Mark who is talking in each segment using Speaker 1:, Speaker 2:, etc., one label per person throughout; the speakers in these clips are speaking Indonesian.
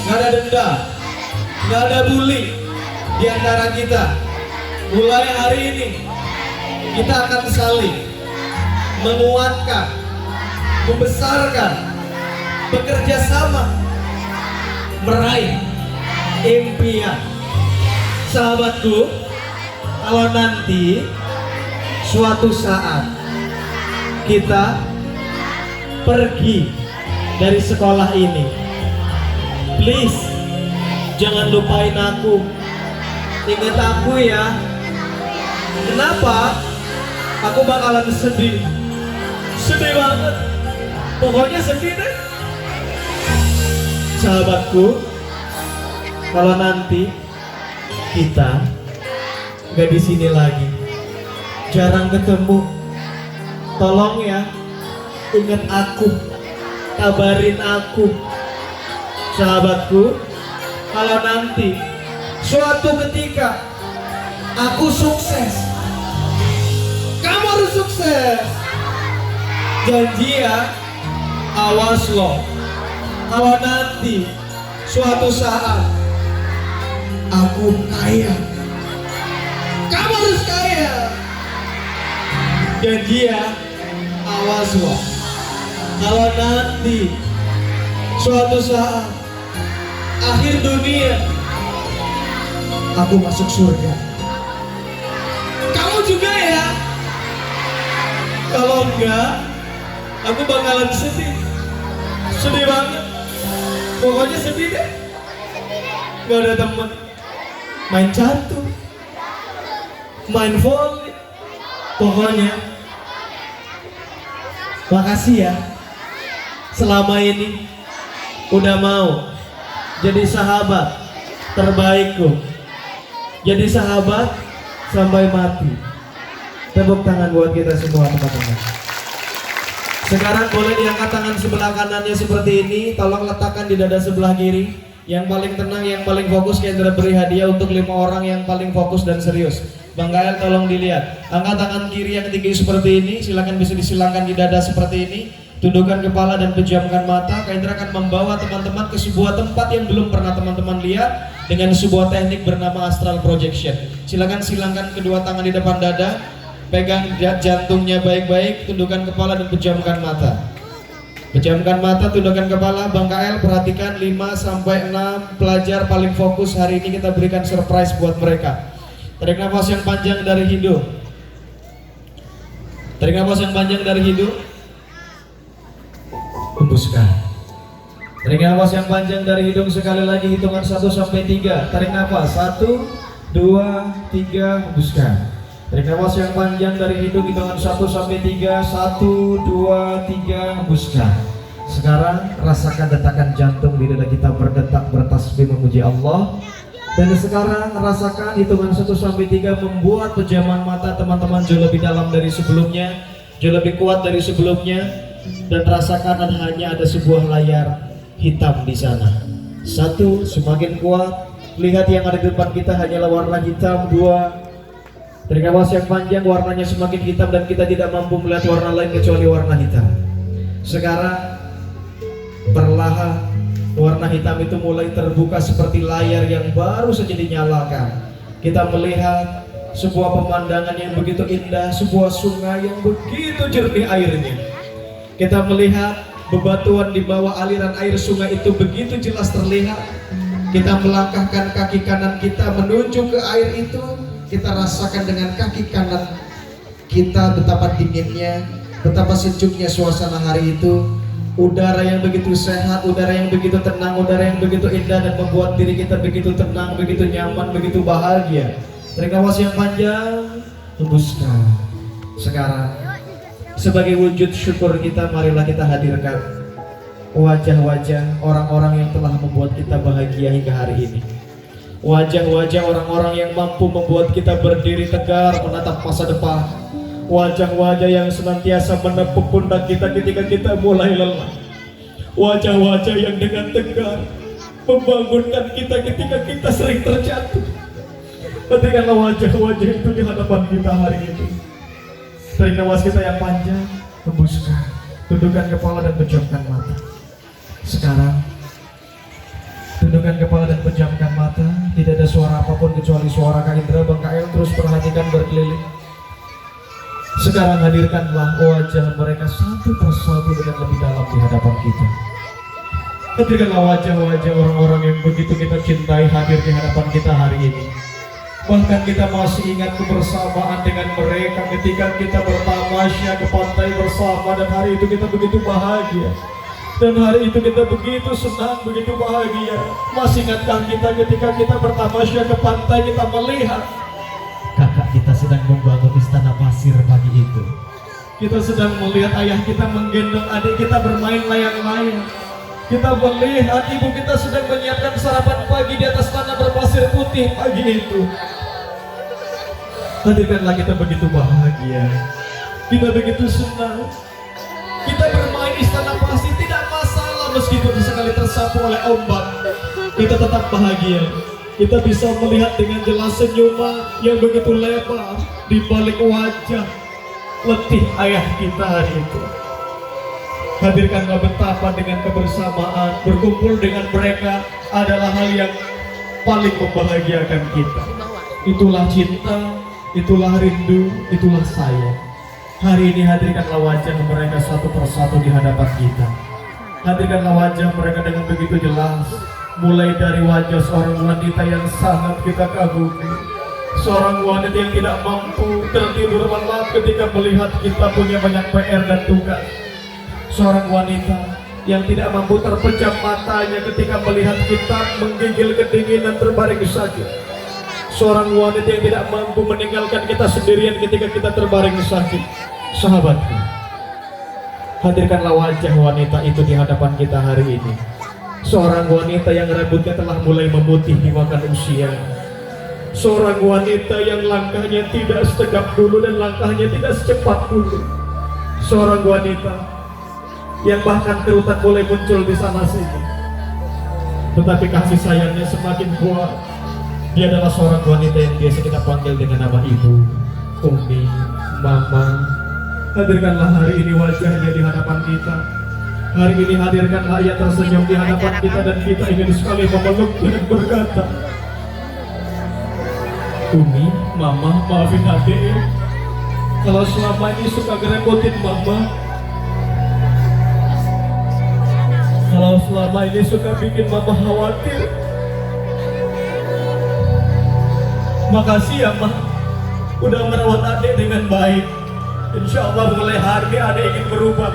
Speaker 1: nggak ada dendam, nggak ada bully di antara kita. Mulai hari ini kita akan saling menguatkan, membesarkan, bekerja sama, meraih impian. Sahabatku, kalau nanti suatu saat kita pergi dari sekolah ini, please jangan lupain aku. Ingat aku ya. Kenapa? Aku bakalan sedih. Sedih banget. Pokoknya sedih deh. Sahabatku, kalau nanti kita gak di sini lagi, jarang ketemu, tolong ya, ingat aku, kabarin aku. Sahabatku, kalau nanti suatu ketika aku sukses, kamu harus sukses. Janji ya, awas loh. Kalau nanti suatu saat aku kaya, kamu harus kaya. Janji ya, awas loh. Kalau nanti suatu saat akhir dunia aku masuk surga, kamu juga ya. Kalau enggak, aku bakalan sedih. Sedih banget. Pokoknya sedih deh. Gak ada temen, main catur, main volley. Pokoknya makasih ya, selama ini udah mau jadi sahabat terbaikku, jadi sahabat sampai mati. Tepuk tangan buat kita semua teman-teman. Sekarang boleh diangkat tangan sebelah kanannya seperti ini. Tolong letakkan di dada sebelah kiri. Yang paling tenang, yang paling fokus, Kendra beri hadiah untuk 5 orang yang paling fokus dan serius. Bang Gael tolong dilihat. Angkat tangan kiri yang tinggi seperti ini. Silakan bisa disilangkan di dada seperti ini. Tundukkan kepala dan pejamkan mata. Kendra akan membawa teman-teman ke sebuah tempat yang belum pernah teman-teman lihat dengan sebuah teknik bernama astral projection. Silakan silangkan kedua tangan di depan dada. Pegang jantungnya baik-baik, tundukkan kepala dan pejamkan mata. Pejamkan mata, tundukkan kepala. Bang KL perhatikan 5-6 pelajar paling fokus hari ini, kita berikan surprise buat mereka. Tarik nafas yang panjang dari hidung. Tarik nafas yang panjang dari hidung. Hembuskan. Tarik nafas yang panjang dari hidung sekali lagi, hitungan 1-3. Tarik nafas 1, 2, 3, hembuskan. Tarik nafas yang panjang dari hidung, hitungan 1-3. 1, 2, 3, hembuskan. Sekarang rasakan detakan jantung di dada kita berdetak, bertasbih memuji Allah. Dan sekarang rasakan hitungan 1-3 membuat pejaman mata teman-teman jauh lebih dalam dari sebelumnya, jauh lebih kuat dari sebelumnya. Dan rasakan hanya ada sebuah layar hitam di sana. 1, semakin kuat. Lihat yang ada di depan kita hanyalah warna hitam. 2, tarik nafas yang panjang, warnanya semakin hitam dan kita tidak mampu melihat warna lain kecuali warna hitam. Sekarang perlahan warna hitam itu mulai terbuka seperti layar yang baru saja dinyalakan. Kita melihat sebuah pemandangan yang begitu indah, sebuah sungai yang begitu jernih airnya. Kita melihat bebatuan di bawah aliran air sungai itu begitu jelas terlihat. Kita melangkahkan kaki kanan kita menuju ke air itu. Kita rasakan dengan kaki kanan kita betapa dinginnya, betapa sejuknya suasana hari itu. Udara yang begitu sehat, udara yang begitu tenang, udara yang begitu indah dan membuat diri kita begitu tenang, begitu nyaman, begitu bahagia. Tarik nafas yang panjang, hembuskan. Sekarang sebagai wujud syukur kita, marilah kita hadirkan wajah-wajah orang-orang yang telah membuat kita bahagia hingga hari ini. Wajah-wajah orang-orang yang mampu membuat kita berdiri tegar menatap masa depan. Wajah-wajah yang senantiasa menepuk pundak kita ketika kita mulai lelah. Wajah-wajah yang dengan tegar membangunkan kita ketika kita sering terjatuh. Ketiklah wajah-wajah itu di hadapan kita hari ini. Tarik nafas kita yang panjang, hembuskan. Tundukkan kepala dan pejamkan mata. Sekarang Tundukkan kepala dan pejamkan mata. Tidak ada suara apapun kecuali suara Kak Indra. Bang Kael terus perhatikan berkeliling. Sekarang hadirkanlah wajah mereka satu persatu dengan lebih dalam di hadapan kita. Hadirkanlah wajah-wajah orang-orang yang begitu kita cintai hadir di hadapan kita hari ini. Bahkan kita masih ingat kebersamaan dengan mereka ketika kita bertamasya ke pantai bersama, dan hari itu kita begitu bahagia. Dan hari itu kita begitu senang, begitu bahagia. Masih ingatkah kita ketika kita bertamasya ke pantai, kita melihat kakak kita sedang membangun istana pasir pagi itu. Kita sedang melihat ayah kita menggendong adik kita bermain layang-layang. Kita melihat ibu kita sedang menyiapkan sarapan pagi di atas tanah berpasir putih pagi itu. Hadirkanlah kita begitu bahagia. Kita begitu senang. Kita bermain istana pasir tidak masalah meskipun sekali tersapu oleh ombak. Kita tetap bahagia. Kita bisa melihat dengan jelas senyuman yang begitu lebar di balik wajah letih ayah kita hari itu. Hadirkanlah betapa dengan kebersamaan berkumpul dengan mereka adalah hal yang paling membahagiakan kita. Itulah cinta, itulah rindu, itulah sayang. Hari ini hadirkanlah wajah mereka satu persatu di hadapan kita. Hadirkanlah wajah mereka dengan begitu jelas. Mulai dari wajah seorang wanita yang sangat kita kagumi, seorang wanita yang tidak mampu tertidur malam ketika melihat kita punya banyak PR dan tugas. Seorang wanita yang tidak mampu terpejam matanya ketika melihat kita menggigil kedinginan terbaring sakit. Seorang wanita yang tidak mampu meninggalkan kita sendirian ketika kita terbaring sakit. Sahabatku, hadirkanlah wajah wanita itu di hadapan kita hari ini. Seorang wanita yang rambutnya telah mulai memutih dimakan usia. Seorang wanita yang langkahnya tidak setegap dulu dan langkahnya tidak secepat dulu. Seorang wanita yang bahkan kerutan mulai muncul di sana sini, tetapi kasih sayangnya semakin kuat. Dia adalah seorang wanita yang biasa kita panggil dengan nama ibu, umi, mama. Hadirkanlah hari ini wajahnya di hadapan kita. Hari ini hadirkanlah ia tersenyum di hadapan kita, dan kita ingin sekali memeluk dan berkata, umi, mama, maafin adik kalau selama ini suka ngerepotin mama, kalau selama ini suka bikin mama khawatir. Makasih ya ma, udah merawat adik dengan baik. Insya Allah mulai hari ini adik ingin berubah.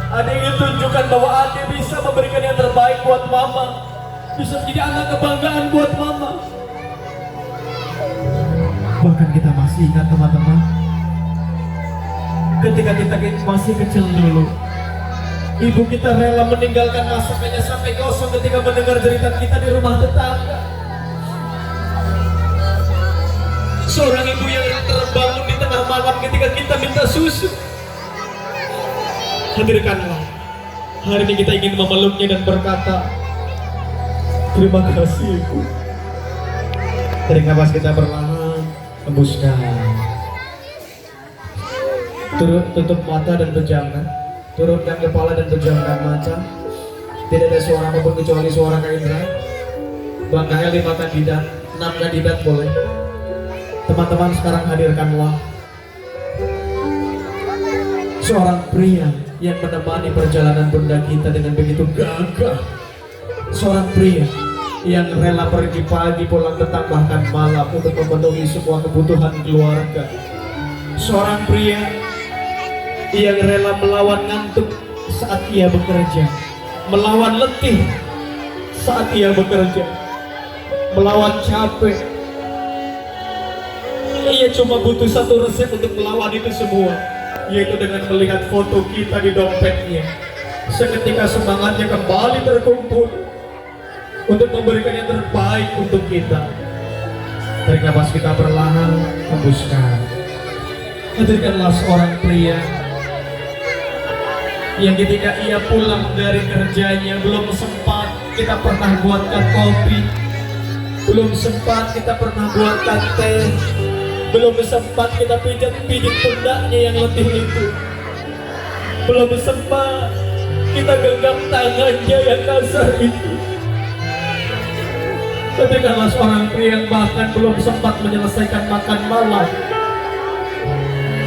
Speaker 1: Adik ingin tunjukkan bahwa adik bisa memberikan yang terbaik buat mama, bisa menjadi anak kebanggaan buat mama. Bahkan kita masih ingat teman-teman, ketika kita masih kecil dulu, ibu kita rela meninggalkan masakannya sampai kosong ketika mendengar cerita kita di rumah tetangga. Seorang ibu yang terbangun di tengah malam ketika kita minta susu. Hadirkanlah. Hari ini kita ingin memeluknya dan berkata, terima kasih ibu. Tarik nafas kita perlahan, hembuskan. Tutup mata dan pejamkan. Turunkan kepala dan pejamkan mata. Tidak ada suara apapun kecuali suara Kak Indra. Bang Kael 5 kandidat, 6 kandidat boleh. Teman-teman sekarang hadirkanlah seorang pria yang menemani perjalanan bunda kita dengan begitu gagah. Seorang pria yang rela pergi pagi pulang petang bahkan malam untuk memenuhi semua kebutuhan keluarga. Seorang pria yang rela melawan ngantuk saat ia bekerja, melawan letih saat ia bekerja, melawan capek. Ia cuma butuh satu resep untuk melawan itu semua, yaitu dengan melihat foto kita di dompetnya. Seketika semangatnya kembali terkumpul untuk memberikan yang terbaik untuk kita. Tarik nafas kita perlahan, hembuskan. Hadirkanlah seorang pria yang ketika ia pulang dari kerjanya belum sempat kita pernah buatkan kopi, belum sempat kita pernah buatkan teh, belum sempat kita pijat-pijit pundaknya yang letih itu, belum sempat kita genggam tangannya yang kasar itu. Ketika seorang pria yang bahkan belum sempat menyelesaikan makan malam,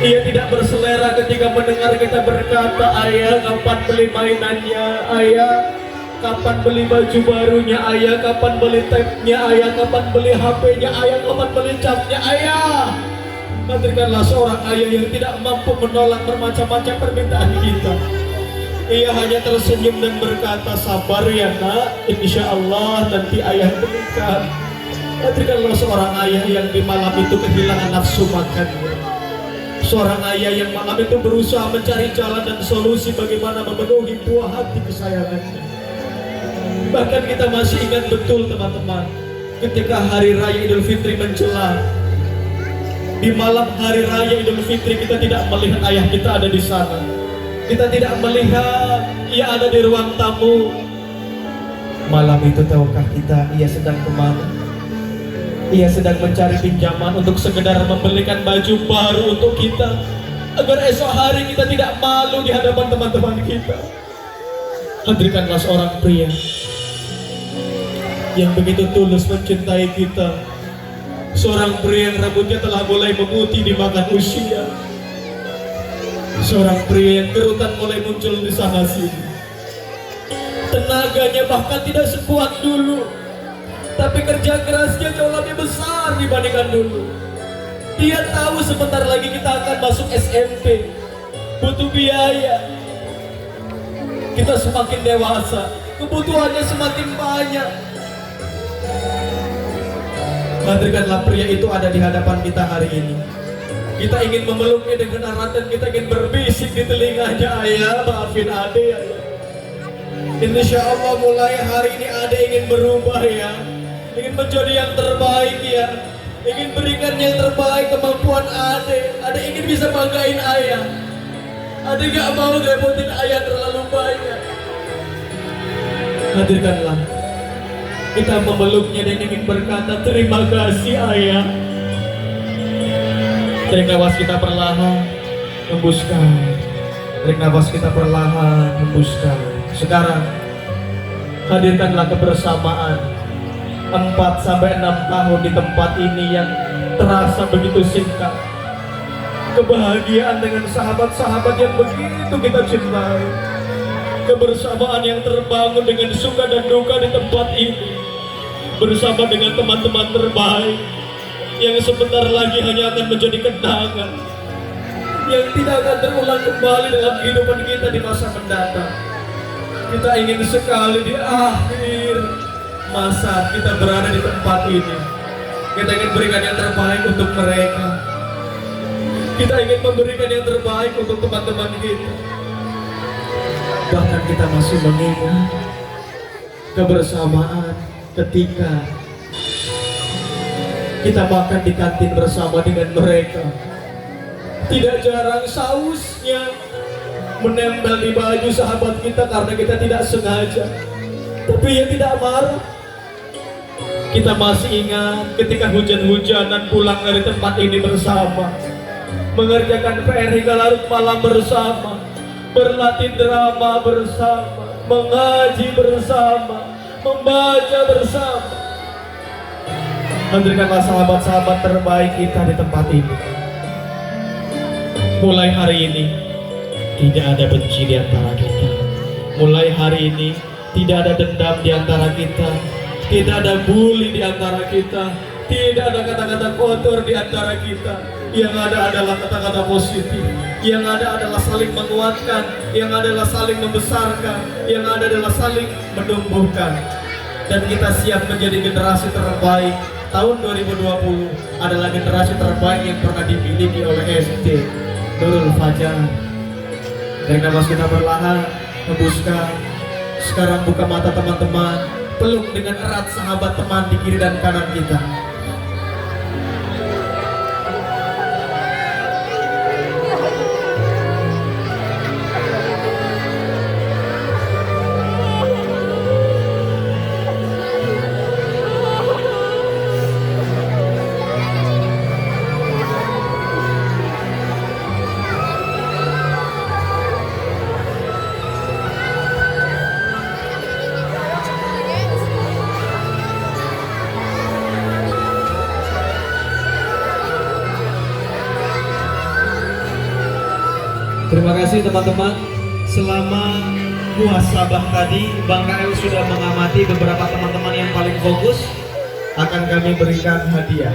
Speaker 1: ia tidak berselera ketika mendengar kita berkata, "Ayah, kapan beli mainannya? Ayah, kapan beli baju barunya? Ayah, kapan beli tabnya? Ayah, kapan beli HP-nya? Ayah, kapan beli capnya? Ayah!" Hadirkanlah seorang ayah yang tidak mampu menolak bermacam-macam permintaan kita. Ia hanya tersenyum dan berkata, "Sabar ya nak, insya Allah nanti ayah berikan." Hadirkanlah seorang ayah yang di malam itu kehilangan nafsu makannya. Seorang ayah yang malam itu berusaha mencari jalan dan solusi bagaimana memenuhi buah hati kesayangannya. Bahkan kita masih ingat betul teman-teman, ketika hari raya Idul Fitri menjelang, di malam hari raya Idul Fitri kita tidak melihat ayah kita ada di sana. Kita tidak melihat ia ada di ruang tamu. Malam itu tahukah kita ia sedang kemana? Ia sedang mencari pinjaman untuk sekedar membelikan baju baru untuk kita, agar esok hari kita tidak malu di hadapan teman-teman kita. Hadirkanlah seorang pria yang begitu tulus mencintai kita. Seorang pria yang rambutnya telah mulai memutih dimakan usia. Seorang pria yang kerutan mulai muncul di sana sini. Tenaganya bahkan tidak sekuat dulu, tapi kerja kerasnya jauh lebih besar dibandingkan dulu. Dia tahu sebentar lagi kita akan masuk SMP, butuh biaya. Kita semakin dewasa, kebutuhannya semakin banyak. Hadirkanlah pria itu ada di hadapan kita hari ini. Kita ingin memeluknya dengan erat dan kita ingin berbisik di telinganya, "Ayah, maafin Ade ya." Insya Allah mulai hari ini Ade ingin berubah ya, ingin menjadi yang terbaik ya, ingin berikan yang terbaik kemampuan Ade. Ade ingin bisa banggain ayah. Ade gak mau repotin ayah terlalu banyak. Hadirkanlah kita memeluknya dan ingin berkata, "Terima kasih ayah." Tarik nafas kita perlahan, hembuskan. Tarik nafas kita perlahan, hembuskan. Sekarang hadirkanlah kebersamaan 4-6 tahun di tempat ini yang terasa begitu singkat. Kebahagiaan dengan sahabat-sahabat yang begitu kita cintai. Kebersamaan yang terbangun dengan suka dan duka di tempat ini. Bersama dengan teman-teman terbaik yang sebentar lagi hanya akan menjadi kenangan yang tidak akan terulang kembali dalam kehidupan kita di masa mendatang. Kita ingin sekali di akhir masa kita berada di tempat ini, kita ingin berikan yang terbaik untuk mereka. Kita ingin memberikan yang terbaik untuk teman-teman kita. Bahkan kita masih mengingat kebersamaan ketika kita makan di kantin bersama dengan mereka. Tidak jarang sausnya menempel di baju sahabat kita karena kita tidak sengaja, tapi ia tidak marah. Kita masih ingat ketika hujan-hujanan pulang dari tempat ini bersama, mengerjakan PR hingga larut malam bersama, berlatih drama bersama, mengaji bersama, membaca bersama. Hadirkanlah sahabat-sahabat terbaik kita di tempat ini. Mulai hari ini tidak ada benci di antara kita. Mulai hari ini tidak ada dendam di antara kita. Tidak ada bully di antara kita. Tidak ada kata-kata kotor di antara kita. Yang ada adalah kata-kata positif. Yang ada adalah saling menguatkan. Yang ada adalah saling membesarkan. Yang ada adalah saling menumbuhkan. Dan kita siap menjadi generasi terbaik. Tahun 2020 adalah generasi terbaik yang pernah dimiliki oleh SD Nurul Fajar. Dari nafas kita perlahan hembuskan. Sekarang buka mata teman-teman, peluk dengan erat sahabat teman di kiri dan kanan kita. Terima kasih teman-teman. Selama muhasabah tadi, Bang Kael sudah mengamati beberapa teman-teman yang paling fokus. Akan kami berikan hadiah.